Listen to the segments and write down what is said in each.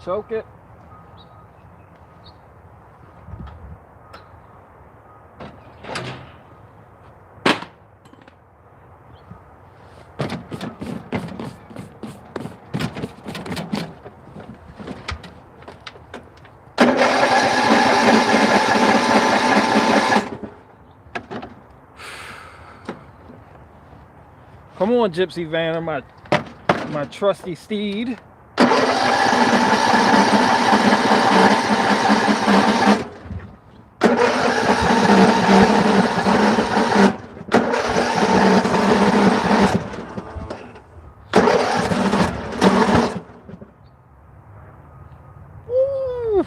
Choke it. Come on, Gypsy Van, my trusty steed. Woo.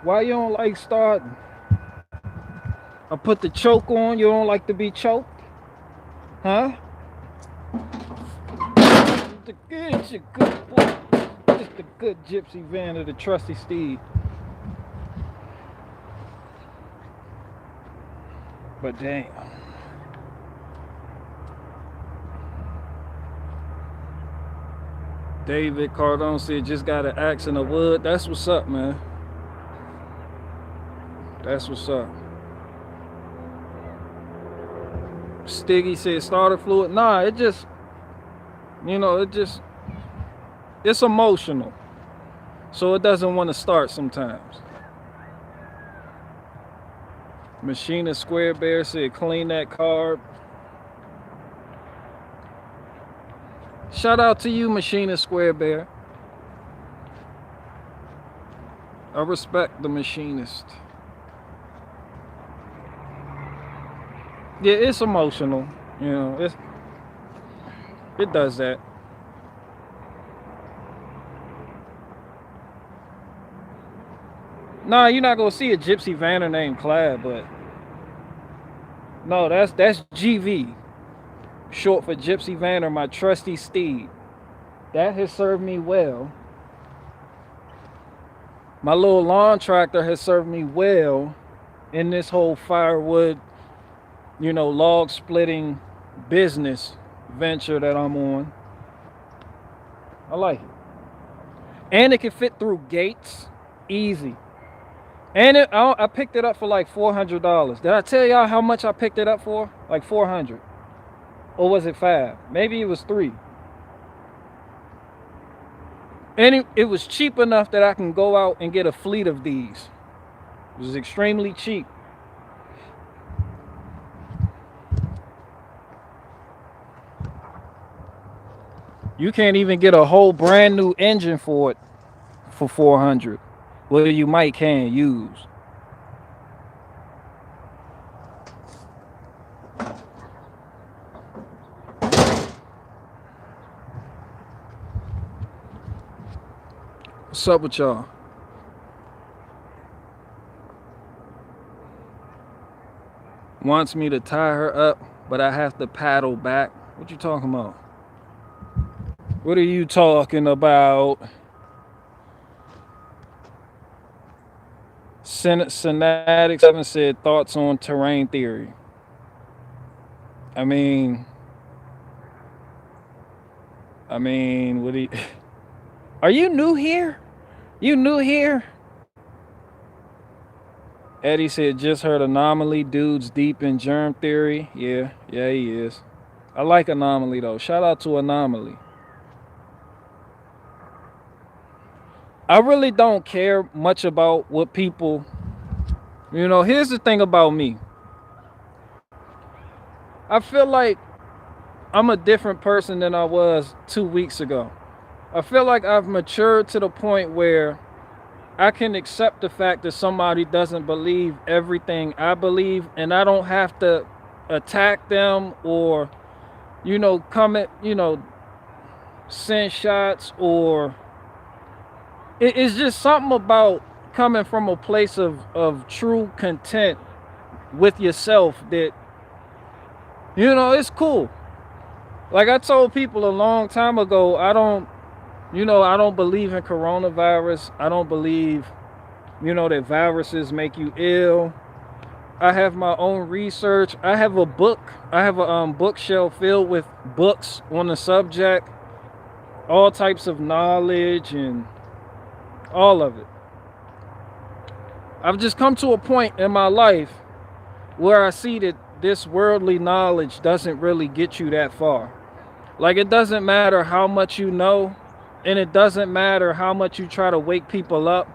Why you don't like starting? I put the choke on. You don't like to be choked? Huh? It's a good boy. Just a good Gypsy Van of the trusty steed. But damn. David Cardone said just got an axe in the wood. That's what's up, man. That's what's up. Stiggy said starter fluid. Nah, it just, it's emotional. So it doesn't want to start sometimes. Machina Square Bear said clean that carb. Shout out to you, Machinist Square Bear. I respect the machinist. Yeah, it's emotional. You know, it does that. Nah, you're not gonna see a gypsy vanner named Clyde, but no, that's GV, short for Gypsy Vanner, my trusty steed. That has served me well. My little lawn tractor has served me well in this whole firewood, log splitting business venture that I'm on. I like it. And it can fit through gates easy. And I picked it up for like $400. Did I tell y'all how much I picked it up for? Like 400. Or was it 5? Maybe it was 3. And it was cheap enough that I can go out and get a fleet of these. It was extremely cheap. You can't even get a whole brand new engine for it for 400. Well, you might can use. What's up with y'all? Wants me to tie her up, but I have to paddle back. What you talking about? What are you talking about? Synatic 7 said thoughts on terrain theory. I mean, what do you... Are you new here? You new here? Eddie said, just heard Anomaly. Dude's deep in germ theory. Yeah, he is. I like Anomaly, though. Shout out to Anomaly. I really don't care much about what people... here's the thing about me. I feel like I'm a different person than I was 2 weeks ago. I feel like I've matured to the point where I can accept the fact that somebody doesn't believe everything I believe, and I don't have to attack them or, come at, send shots or... It's just something about coming from a place of true content with yourself that, it's cool. Like I told people a long time ago, I don't believe in coronavirus. I don't believe, that viruses make you ill. I have my own research. I have a book. I have a bookshelf filled with books on the subject, all types of knowledge and all of it. I've just come to a point in my life where I see that this worldly knowledge doesn't really get you that far. Like, it doesn't matter how much you know, and it doesn't matter how much you try to wake people up.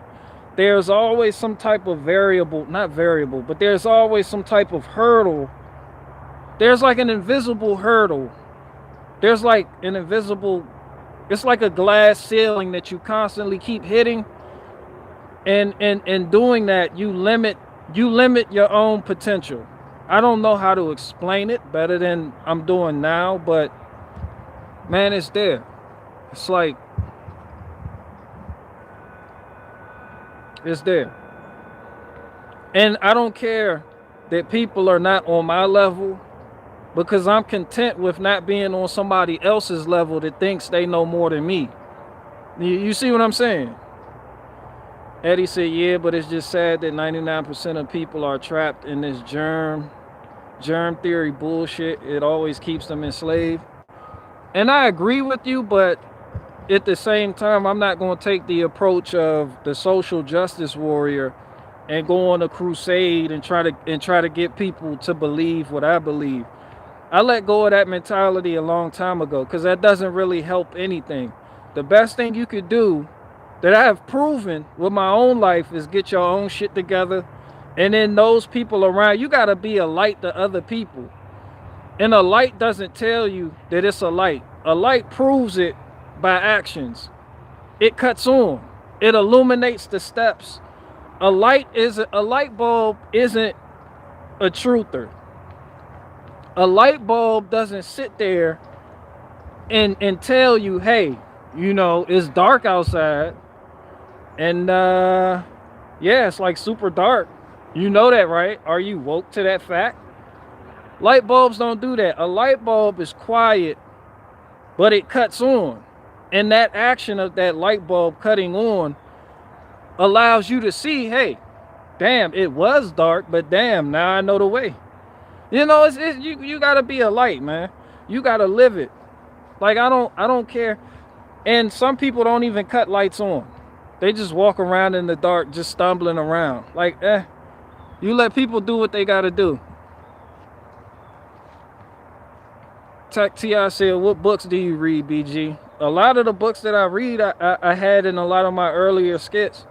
There's always some type of but there's always some type of hurdle. There's like an invisible hurdle. There's like an invisible, it's like a glass ceiling that you constantly keep hitting. And doing that, you limit your own potential. I don't know how to explain it better than I'm doing now, but man, it's there. It's like, it's there. And I don't care that people are not on my level, because I'm content with not being on somebody else's level that thinks they know more than me. You see what I'm saying? Eddie said, yeah, but it's just sad that 99% of people are trapped in this germ theory bullshit. It always keeps them enslaved. And I agree with you, but at the same time, I'm not going to take the approach of the social justice warrior and go on a crusade and try to get people to believe what I believe. I let go of that mentality a long time ago, because that doesn't really help anything. The best thing you could do, that I have proven with my own life, is get your own shit together. And then those people around, you got to be a light to other people. And a light doesn't tell you that it's a light. A light proves it by actions. It cuts on. It illuminates the steps. A light bulb isn't a truther. A light bulb doesn't sit there and tell you, hey, it's dark outside, and yeah, it's like super dark. You know that, right? Are you woke to that fact? Light bulbs don't do that. A light bulb is quiet, but it cuts on. And that action of that light bulb cutting on allows you to see, hey, damn, it was dark, but damn, now I know the way. You gotta be a light, man. You gotta live it. Like I don't care. And some people don't even cut lights on. They just walk around in the dark, just stumbling around. Like, you let people do what they gotta do. Tech T.I. said, what books do you read, BG? A lot of the books that I read, I had in a lot of my earlier skits.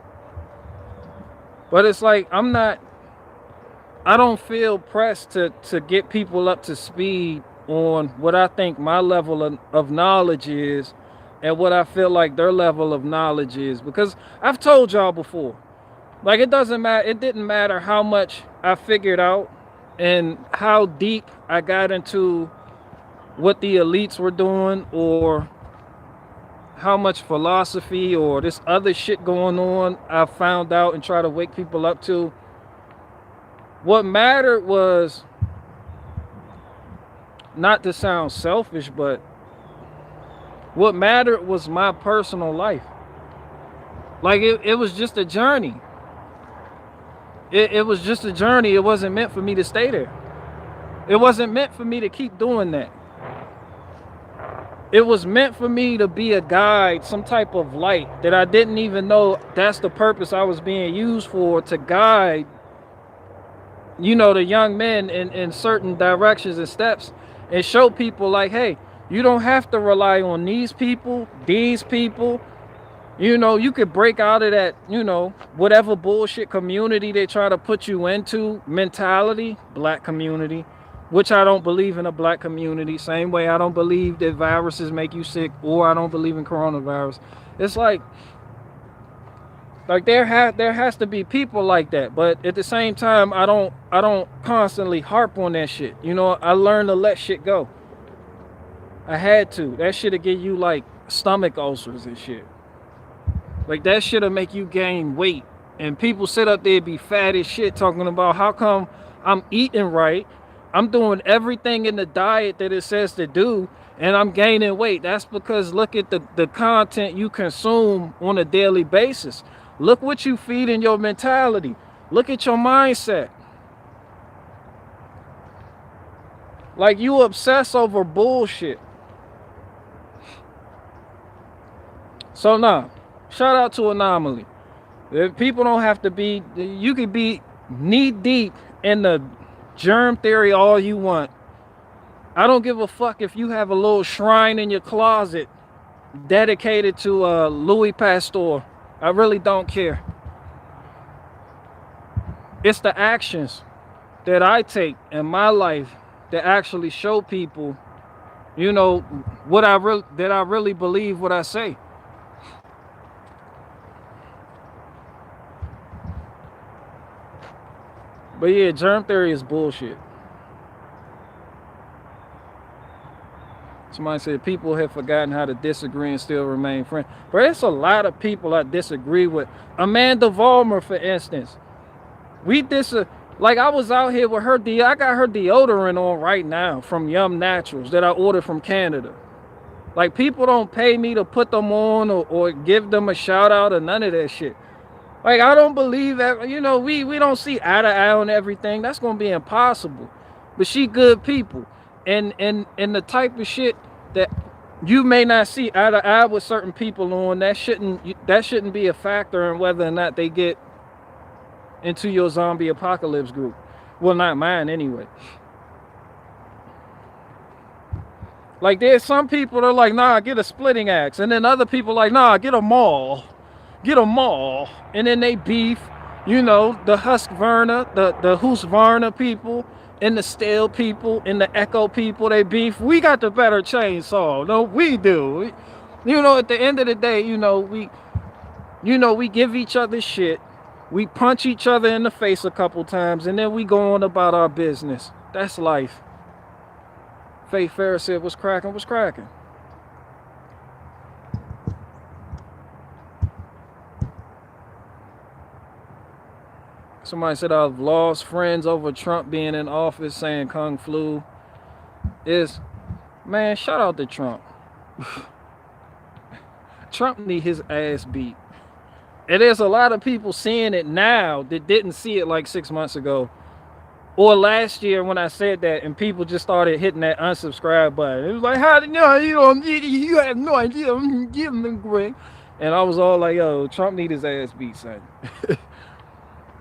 But it's like, I don't feel pressed to get people up to speed on what I think my level of knowledge is and what I feel like their level of knowledge is. Because I've told y'all before, like it didn't matter how much I figured out and how deep I got into what the elites were doing, or how much philosophy or this other shit going on I found out and try to wake people up to. What mattered was, not to sound selfish, but what mattered was my personal life. Like it was just a journey. It was just a journey. It wasn't meant for me to stay there. It wasn't meant for me to keep doing that. It was meant for me to be a guide, some type of light that I didn't even know that's the purpose I was being used for, to guide, the young men in certain directions and steps, and show people like, hey, you don't have to rely on these people. You could break out of that, whatever bullshit community they try to put you into, mentality, black community, which I don't believe in a black community. Same way I don't believe that viruses make you sick, or I don't believe in coronavirus. It's like there has to be people like that, but at the same time, I don't constantly harp on that shit. I learned to let shit go. I had to. That shit'll give you like stomach ulcers and shit. Like that shit'll make you gain weight. And people sit up there be fat as shit talking about how come I'm eating right, I'm doing everything in the diet that it says to do, and I'm gaining weight. That's because look at the content you consume on a daily basis. Look what you feed in your mentality. Look at your mindset. Like you obsess over bullshit. So nah, shout out to Anomaly. If people don't have to be, you could be knee deep in the germ theory all you want. I don't give a fuck if you have a little shrine in your closet dedicated to Louis Pasteur. I really don't care. It's the actions that I take in my life that actually show people, what I really believe what I say. But yeah, germ theory is bullshit. Somebody said people have forgotten how to disagree and still remain friends. But there's a lot of people I disagree with. Amanda Vollmer, for instance. Like I was out here with her, I got her deodorant on right now from Yum Naturals that I ordered from Canada. Like people don't pay me to put them on or give them a shout out or none of that shit. Like I don't believe that, we don't see eye to eye on everything. That's gonna be impossible. But she good people. And the type of shit that you may not see eye to eye with certain people on, that shouldn't be a factor in whether or not they get into your zombie apocalypse group. Well, not mine anyway. Like there's some people that are like, nah, get a splitting axe, and then other people like, nah, get a maul. And then they beef, the Husqvarna, the Husqvarna people and the steel people and the echo people, they beef. We got the better chainsaw. No, we do. You know, at the end of the day, we give each other shit. We punch each other in the face a couple times, and then we go on about our business. That's life. Faith Farrah said, "What's cracking? What's cracking?" Somebody said, "I've lost friends over Trump being in office," saying Kung Flu. Man, shout out to Trump. Trump need his ass beat. And there's a lot of people seeing it now that didn't see it like 6 months ago. Or last year when I said that, and people just started hitting that unsubscribe button. It was like, how did you have no idea I'm giving them Greg. And I was all like, yo, Trump need his ass beat, son.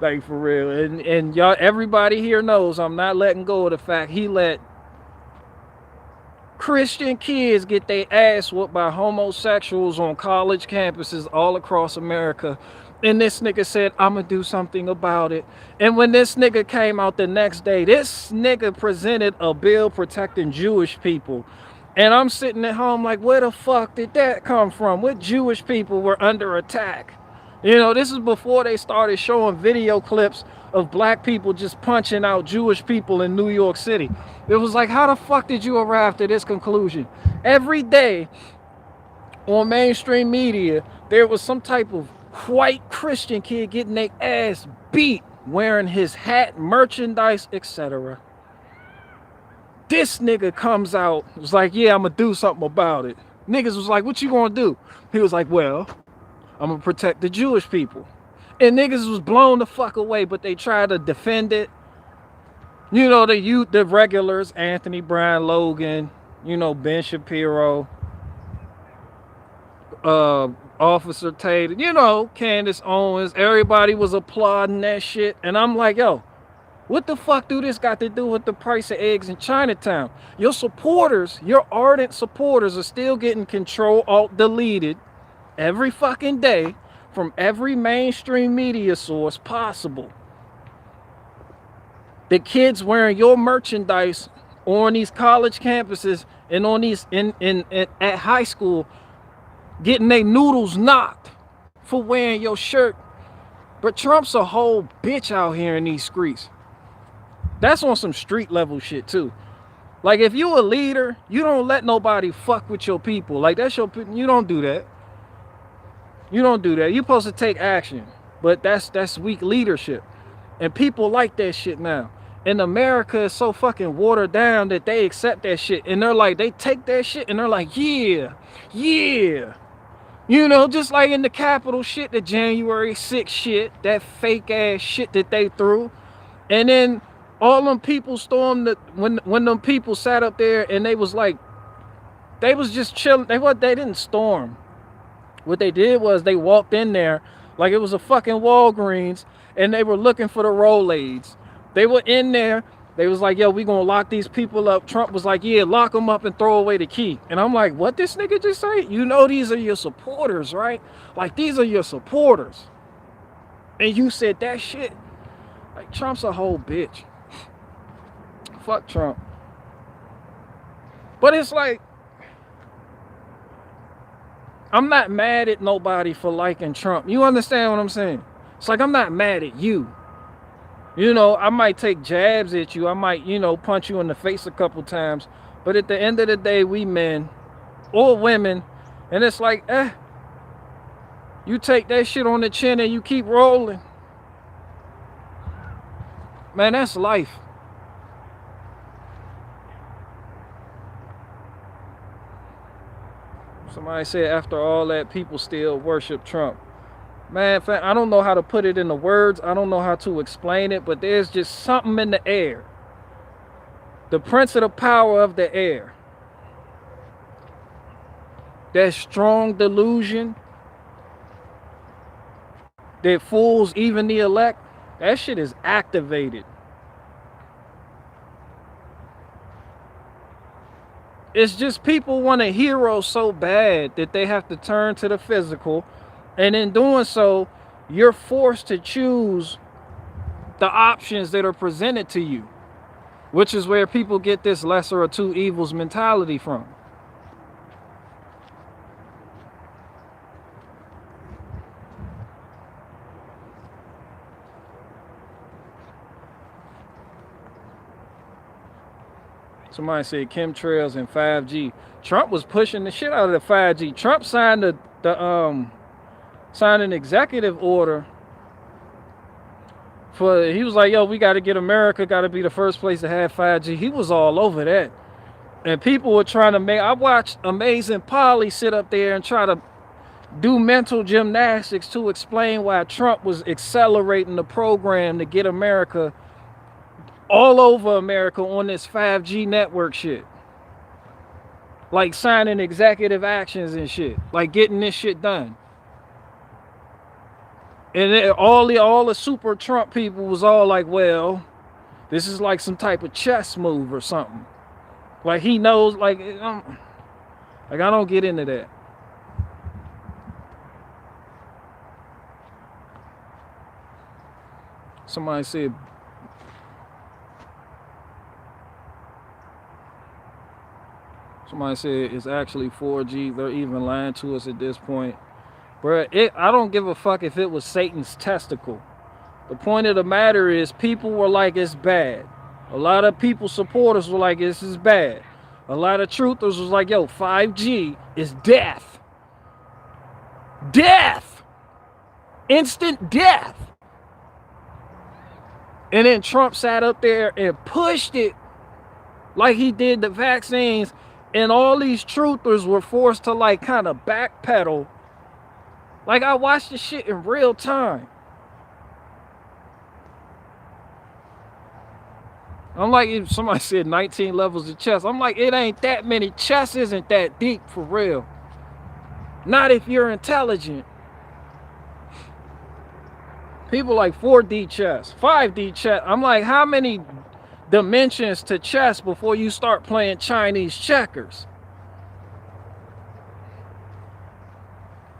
Like, for real. And y'all, everybody here knows I'm not letting go of the fact he let Christian kids get their ass whooped by homosexuals on college campuses all across America. And this nigga said, I'm gonna do something about it. And when this nigga came out the next day, this nigga presented a bill protecting Jewish people. And I'm sitting at home like, where the fuck did that come from? What Jewish people were under attack? You know, this is before they started showing video clips of black people just punching out Jewish people in New York City. It was like, how the fuck did you arrive to this conclusion? Every day on mainstream media, there was some type of white Christian kid getting their ass beat, wearing his hat, merchandise, etc. This nigga comes out, was like, yeah, I'm gonna do something about it. Niggas was like, what you gonna do? He was like, well, I'm gonna protect the Jewish people. And niggas was blown the fuck away, but they tried to defend it. You know, the regulars, Anthony Brown, Logan, Ben Shapiro, Officer Tate, Candace Owens, everybody was applauding that shit. And I'm like, yo, what the fuck do this got to do with the price of eggs in Chinatown? Your supporters, your ardent supporters are still getting Control Alt deleted every fucking day from every mainstream media source possible. The kids wearing your merchandise on these college campuses and on these at high school getting their noodles knocked for wearing your shirt. But Trump's a whole bitch out here in these streets. That's on some street level shit too. Like, if you a leader, you don't let nobody fuck with your people. Like, that's your, you don't do that. You don't do that. You're supposed to take action. But that's weak leadership. And people like that shit now. And America is so fucking watered down that they accept that shit. And they're like, they take that shit and they're like, yeah. Just like in the Capitol shit, the January 6th shit, that fake ass shit that they threw. And then all them people stormed when them people sat up there and they was like, they was just chilling. They didn't storm. What they did was they walked in there like it was a fucking Walgreens and they were looking for the Rolaids. They were in there. They was like, yo, we gonna lock these people up. Trump was like, yeah, lock them up and throw away the key. And I'm like, what this nigga just say? These are your supporters, right? Like, these are your supporters. And you said that shit. Like, Trump's a whole bitch. Fuck Trump. But it's like, I'm not mad at nobody for liking Trump. You understand what I'm saying? It's like, I'm not mad at you. I might take jabs at you. I might, punch you in the face a couple times. But at the end of the day, we men or women, and it's like, you take that shit on the chin and you keep rolling. Man, that's life. Somebody said after all that, people still worship Trump. Man, I don't know how to put it into words. I don't know how to explain it, but there's just something in the air. The prince of the power of the air. That strong delusion that fools even the elect. That shit is activated. It's just people want a hero so bad that they have to turn to the physical. And in doing so, you're forced to choose the options that are presented to you. which is where people get this lesser of two evils mentality from. Somebody said chemtrails and 5G. Trump was pushing the shit out of the 5G. Trump signed signed an executive order for, he was like, yo, we got to get America, got to be the first place to have 5G. He was all over that. And people were trying to make, I watched Amazing Polly sit up there and try to do mental gymnastics to explain why Trump was accelerating the program to get America, all over America, on this 5G network shit. Like signing executive actions and shit. Like getting this shit done. And then all the super Trump people was all like, well, this is like some type of chess move or something. Like he knows, like I don't get into that. Somebody said, it's actually 4G. They're even lying to us at this point. Bruh, I don't give a fuck if it was Satan's testicle. The point of the matter is people were like, it's bad. A lot of people, supporters, were like, this is bad. A lot of truthers was like, yo, 5G is death. Death. Instant death. And then Trump sat up there and pushed it like he did the vaccines. And all these truthers were forced to like kind of backpedal. Like I watched the shit in real time. I'm like, if somebody said 19 levels of chess, I'm like, it ain't that many. Chess isn't that deep for real. Not if you're intelligent. People like 4D chess, 5D chess. I'm like, how many dimensions to chess before you start playing Chinese checkers?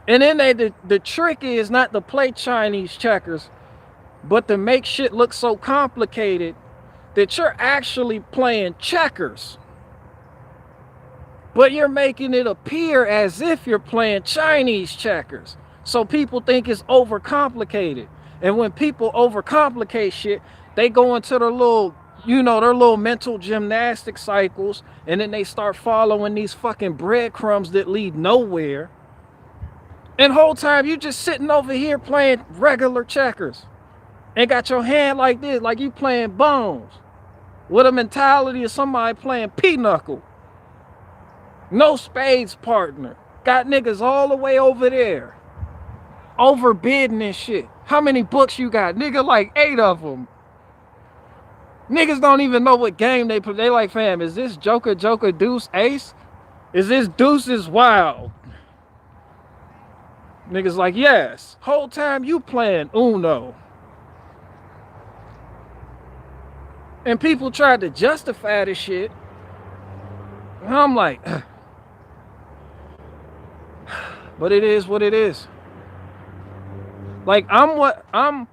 And then the trick is not to play Chinese checkers, but to make shit look so complicated that you're actually playing checkers. But you're making it appear as if you're playing Chinese checkers. So people think it's overcomplicated. And when people overcomplicate shit, they go into their little, their little mental gymnastic cycles, and then they start following these fucking breadcrumbs that lead nowhere. And whole time you just sitting over here playing regular checkers and got your hand like this, like you playing bones, with a mentality of somebody playing pinochle. No spades partner. Got niggas all the way over there, overbidding and shit. How many books you got? Nigga, like 8 of them. Niggas don't even know what game they play. They like, fam, is this Joker, Deuce, Ace? Is this Deuces Wild? Niggas like, yes. Whole time you playing Uno. And people tried to justify this shit. And I'm like, but it is what it is. Like, I'm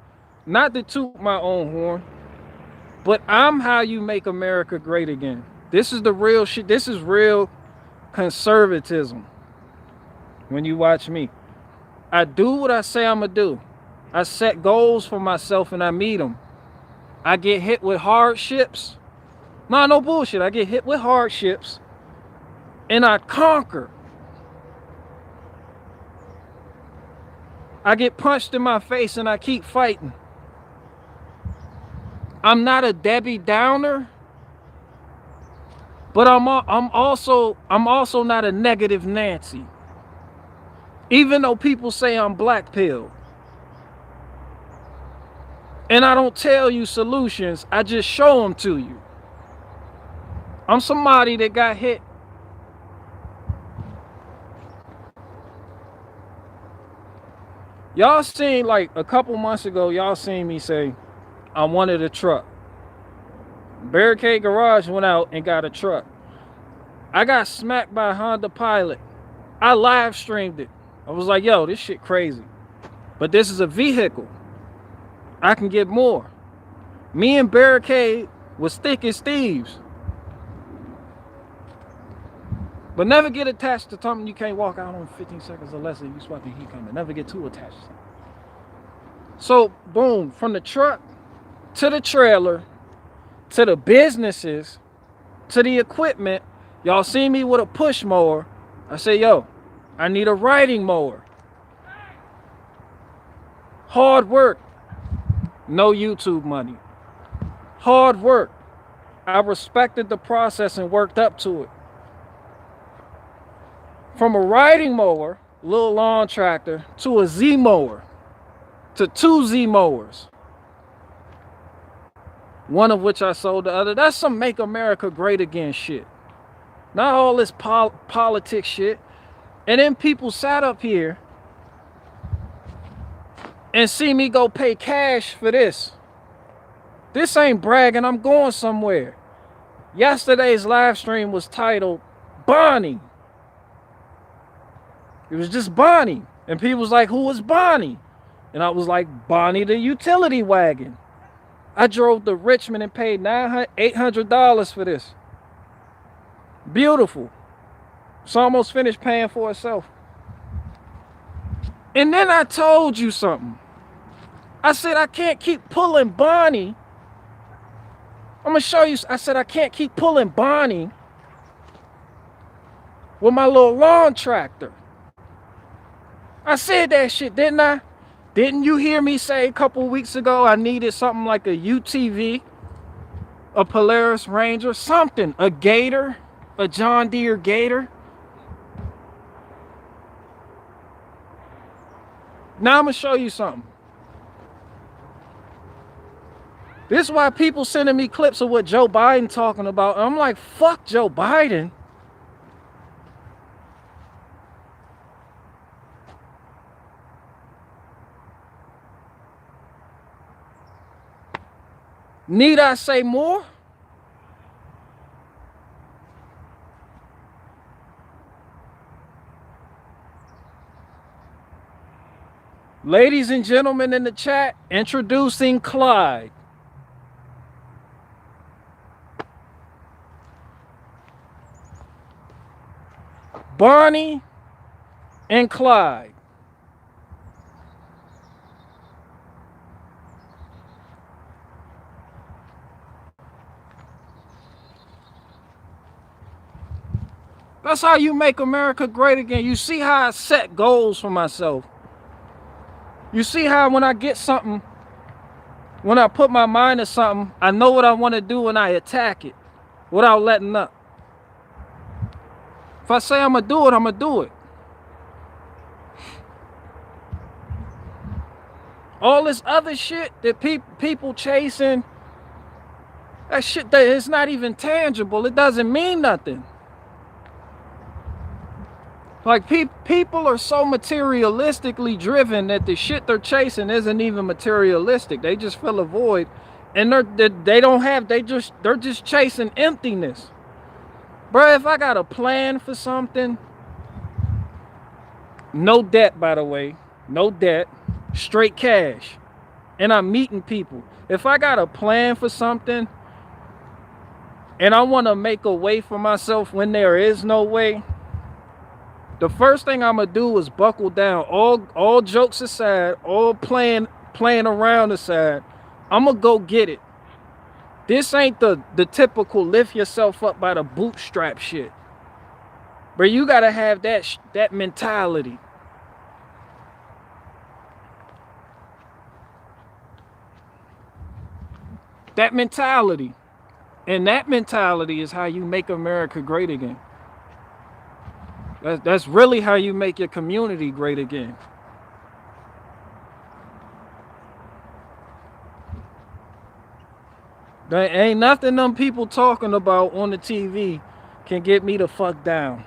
not to toot my own horn, but I'm how you make America great again. This is the real shit. This is real conservatism. When you watch me, I do what I say I'm gonna do. I set goals for myself and I meet them. I get hit with hardships. No bullshit. I get hit with hardships and I conquer. I get punched in my face and I keep fighting. I'm not a Debbie Downer, but I'm also not a negative Nancy. Even though people say I'm black pill. And I don't tell you solutions, I just show them to you. I'm somebody that got hit. Y'all seen, like a couple months ago, y'all seen me say, I wanted a truck. Barricade Garage went out and got a truck. I got smacked by a Honda Pilot. I live streamed it. I was like, yo, this shit crazy. But this is a vehicle. I can get more. Me and Barricade was thick as thieves. But never get attached to something you can't walk out on 15 seconds or less if you spot the heat coming. Never get too attached. So, boom, from the truck to the trailer to the businesses to the equipment, y'all see me with a push mower. I say, yo, I need a riding mower. Hard work, no YouTube money. Hard work. I respected the process and worked up to it. From a riding mower, little lawn tractor, to a Z mower, to 2 Z mowers. One of which I sold the other. That's some Make America Great Again shit. Not all this politics shit. And then people sat up here and see me go pay cash for this. This ain't bragging, I'm going somewhere. Yesterday's live stream was titled Bonnie. It was just Bonnie. And people was like, who was Bonnie? And I was like, Bonnie the utility wagon. I drove to Richmond and paid $800 for this. Beautiful. It's almost finished paying for itself. And then I told you something. I said, I can't keep pulling Bonnie. I'm going to show you. I said, I can't keep pulling Bonnie with my little lawn tractor. I said that shit, didn't I? Didn't you hear me say a couple weeks ago I needed something like a UTV, a Polaris Ranger, something, a Gator, a John Deere Gator? Now I'm going to show you something. This is why people sending me clips of what Joe Biden talking about. I'm like, fuck Joe Biden. Need I say more? Ladies and gentlemen in the chat, introducing Clyde. Bonnie and Clyde. That's how you make America great again. You see how I set goals for myself. You see how when I get something, when I put my mind to something, I know what I want to do and I attack it without letting up. If I say I'm going to do it, I'm going to do it. All this other shit that people chasing, that shit that is not even tangible. It doesn't mean nothing. Like people are so materialistically driven that the shit they're chasing isn't even materialistic. They just fill a void, and they're just chasing emptiness. Bro, if I got a plan for something, no debt, by the way, no debt, straight cash, and I'm meeting people. If I got a plan for something, and I want to make a way for myself when there is no way, the first thing I'm gonna do is buckle down. All jokes aside, all playing around aside, I'm gonna go get it. This ain't the typical lift yourself up by the bootstrap shit. But you gotta have that mentality. That mentality. And that mentality is how you make America great again. That's really how you make your community great again. There ain't nothing them people talking about on the TV can get me the fuck down.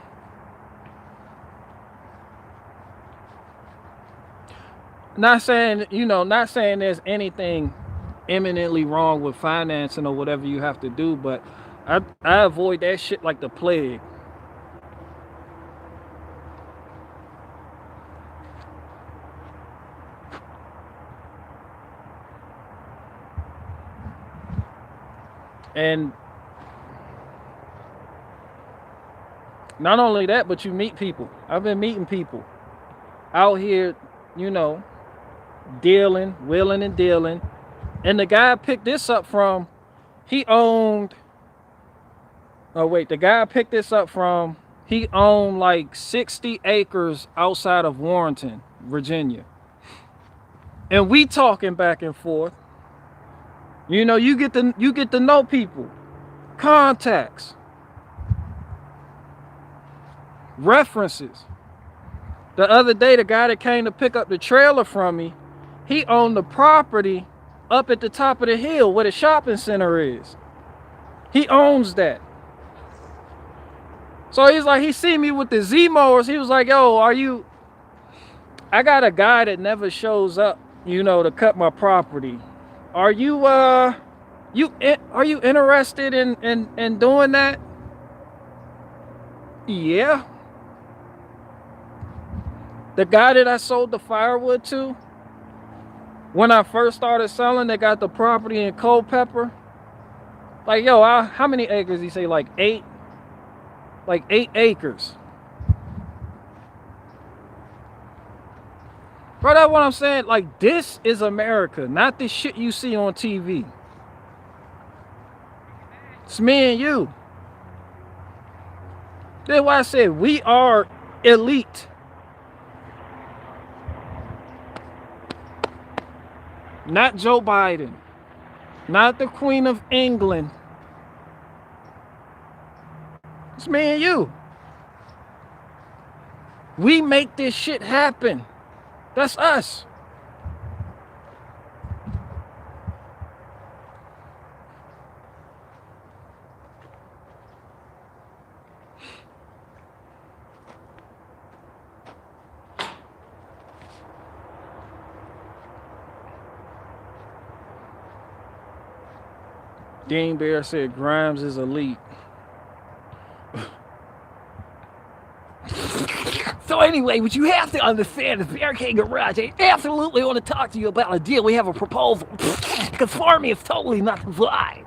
Not saying there's anything eminently wrong with financing or whatever you have to do, but I avoid that shit like the plague. And not only that, but you meet people. I've been meeting people out here, you know, dealing, willing and dealing. And the guy I picked this up from, he owned, oh wait, the guy I picked this up from, he owned like 60 acres outside of Warrenton, Virginia. And we talking back and forth. You know, you get to know people, contacts, references. The other day, the guy that came to pick up the trailer from me, he owned the property up at the top of the hill where the shopping center is. He owns that. So he's like, he see me with the Z-mowers. He was like, yo, I got a guy that never shows up, you know, to cut my property. Are you interested in doing that? Yeah. The guy that I sold the firewood to, when I first started selling, they got the property in Culpeper. Like, yo, how many acres? He say like 8 acres. Bro, that's what I'm saying. Like, this is America, not this shit you see on TV. It's me and you. That's why I said we are elite. Not Joe Biden. Not the Queen of England. It's me and you. We make this shit happen. That's us. Dean Bear said Grimes is elite. So anyway, what you have to understand is Barricade Garage, I absolutely want to talk to you about a deal. We have a proposal. Because for me, it's totally not the vibe.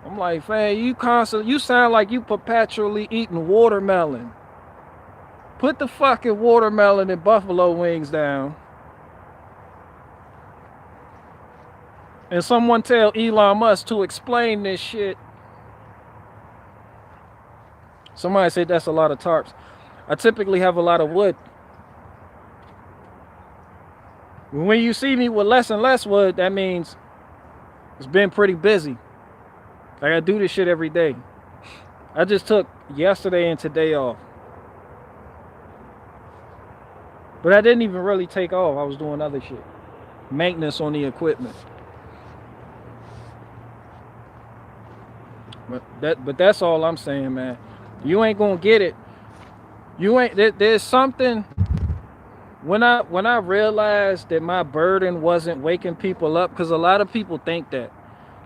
I'm like, fam, you sound like you perpetually eating watermelon. Put the fucking watermelon and buffalo wings down. And someone tell Elon Musk to explain this shit. Somebody said that's a lot of tarps. I typically have a lot of wood. When you see me with less and less wood, that means it's been pretty busy. I gotta do this shit every day. I just took yesterday and today off. But I didn't even really take off. I was doing other shit. Maintenance on the equipment. But that's all I'm saying, man. You ain't gonna get it. There's something. When I realized that my burden wasn't waking people up, because a lot of people think that.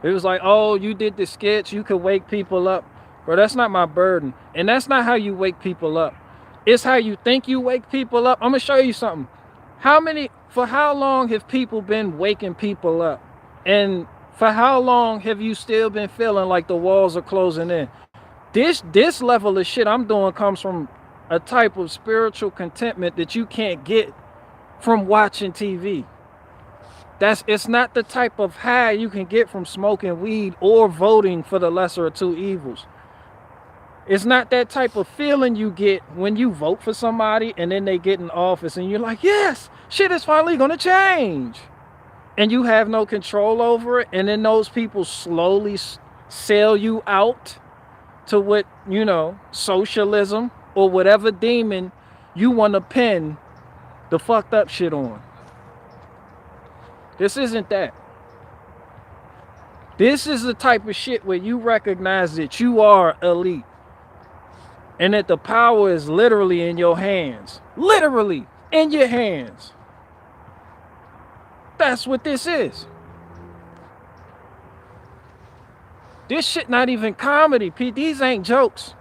It was like, oh, you did the sketch, you could wake people up. Bro, that's not my burden. And that's not how you wake people up. It's how you think you wake people up. I'm gonna show you something. For how long have people been waking people up? And for how long have you still been feeling like the walls are closing in? This level of shit I'm doing comes from a type of spiritual contentment that you can't get from watching TV. It's not the type of high you can get from smoking weed or voting for the lesser of two evils. It's not that type of feeling you get when you vote for somebody and then they get in office and you're like, yes, shit is finally gonna change. And you have no control over it, and then those people slowly sell you out to what, you know, socialism or whatever demon you want to pin the fucked up shit on. This isn't that. This is the type of shit where you recognize that you are elite and that the power is literally in your hands. Literally in your hands. That's what this is. This shit not even comedy, Pete. These ain't jokes.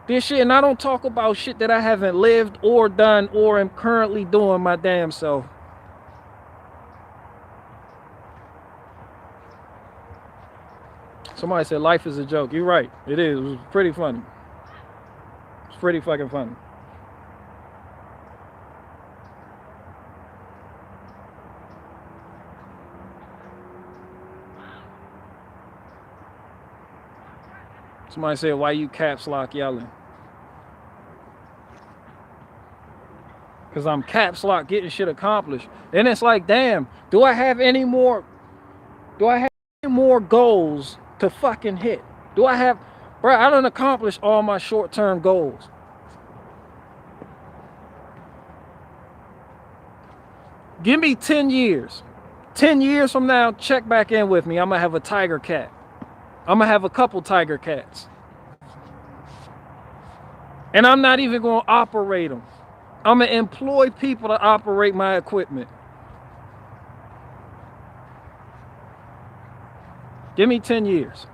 This shit, and I don't talk about shit that I haven't lived or done or am currently doing my damn self. Somebody said life is a joke. You're right. It is. It was pretty funny. It's pretty fucking funny. Somebody said, why you caps lock yelling? Because I'm caps lock getting shit accomplished. And it's like, damn, do I have any more goals to fucking hit? Do I have, bro, I done accomplished all my short-term goals. Give me 10 years. 10 years from now, check back in with me. I'm going to have a tiger cat. I'm going to have a couple tiger cats. And I'm not even going to operate them. I'm going to employ people to operate my equipment. Give me 10 years.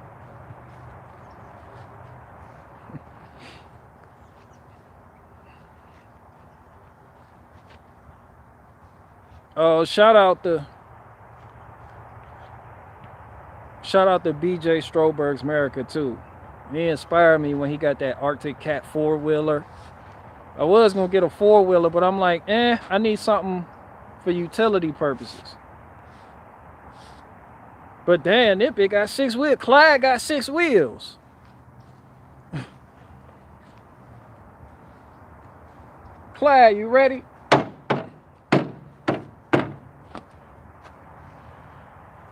Oh, shout out to BJ Stroberg's America too. He inspired me when he got that Arctic Cat 4-wheeler. I was gonna get a 4-wheeler, but I'm like, I need something for utility purposes. But damn, that bitch got 6 wheels. Clyde got 6 wheels. Clyde, you ready?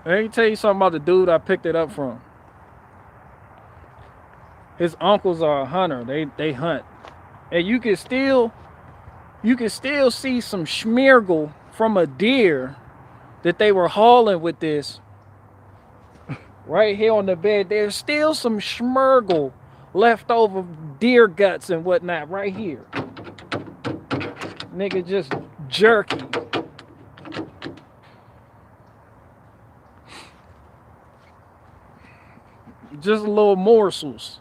Let me tell you something about the dude I picked it up from. His uncles are a hunter. They hunt. And you can still see some schmirgle from a deer that they were hauling with this. Right here on the bed, there's still some schmirgle left over, deer guts and whatnot right here. Nigga just jerky. Just little morsels.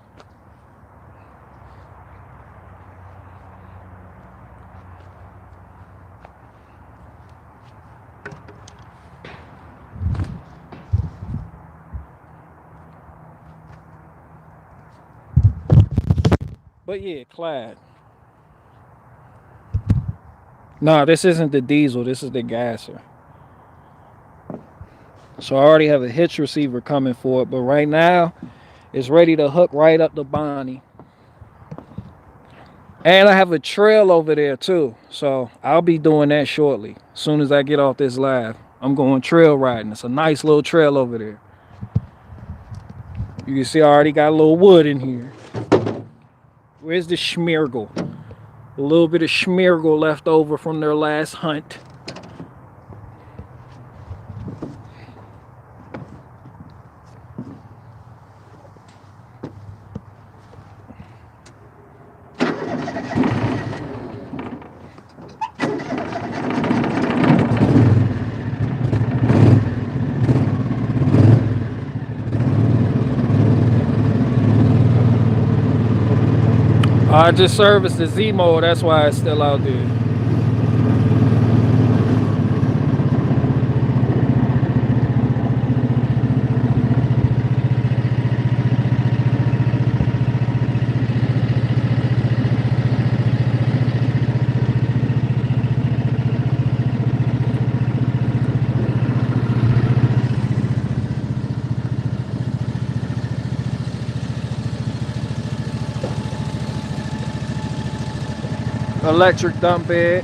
But yeah, Clyde. Nah, this isn't the diesel. This is the gasser. So I already have a hitch receiver coming for it. But right now, it's ready to hook right up to Bonnie. And I have a trail over there too. So I'll be doing that shortly. As soon as I get off this live, I'm going trail riding. It's a nice little trail over there. You can see I already got a little wood in here. Where's the schmirgle? A little bit of schmirgle left over from their last hunt. I just serviced the Z-Mode, that's why it's still out there. Electric dump bed.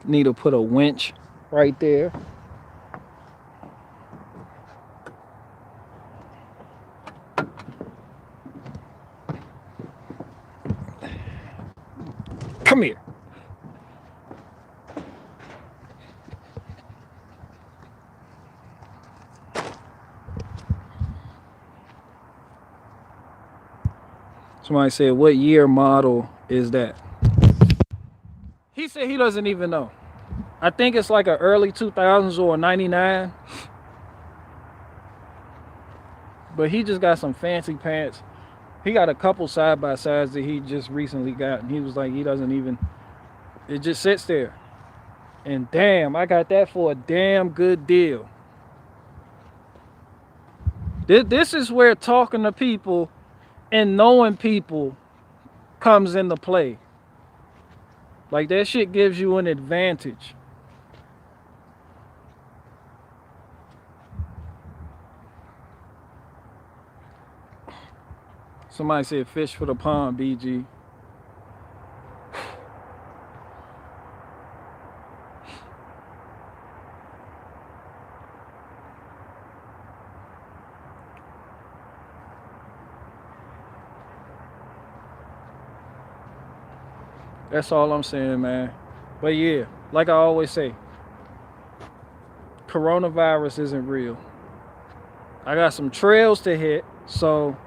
Need to put a winch right there. Come here. Somebody said, what year model is that? He said he doesn't even know. I think it's like a early 2000s or a 99. But he just got some fancy pants. He got a couple side-by-sides that he just recently got. And he was like, he doesn't even, it just sits there. And damn, I got that for a damn good deal. This is where talking to people and knowing people comes into play. Like, that shit gives you an advantage. Somebody said fish for the pond, BG. That's all I'm saying, man. But yeah, like I always say, coronavirus isn't real. I got some trails to hit, so